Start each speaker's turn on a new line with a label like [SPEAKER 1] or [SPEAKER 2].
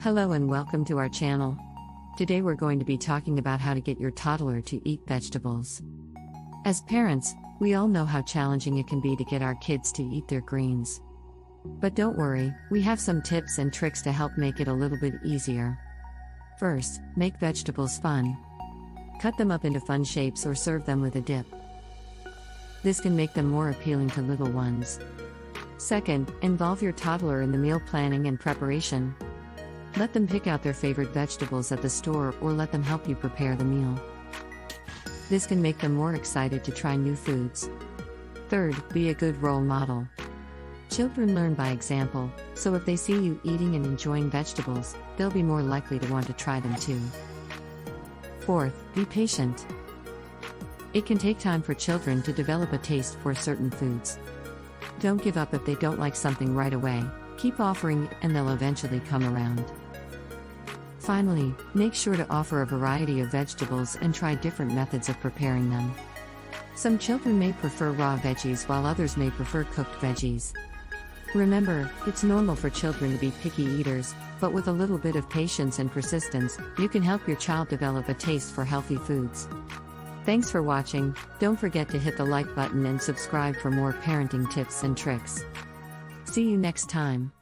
[SPEAKER 1] Hello and welcome to our channel. Today we're going to be talking about how to get your toddler to eat vegetables. As parents, we all know how challenging it can be to get our kids to eat their greens. But don't worry, we have some tips and tricks to help make it a little bit easier. First, make vegetables fun. Cut them up into fun shapes or serve them with a dip. This can make them more appealing to little ones. Second, involve your toddler in the meal planning and preparation. Let them pick out their favorite vegetables at the store or let them help you prepare the meal. This can make them more excited to try new foods. Third, be a good role model. Children learn by example, so if they see you eating and enjoying vegetables, they'll be more likely to want to try them too. Fourth, be patient. It can take time for children to develop a taste for certain foods. Don't give up if they don't like something right away. Keep offering and they'll eventually come around. Finally, make sure to offer a variety of vegetables and try different methods of preparing them. Some children may prefer raw veggies while others may prefer cooked veggies. Remember, it's normal for children to be picky eaters, but with a little bit of patience and persistence, you can help your child develop a taste for healthy foods. Thanks for watching. Don't forget to hit the like button and subscribe for more parenting tips and tricks. See you next time.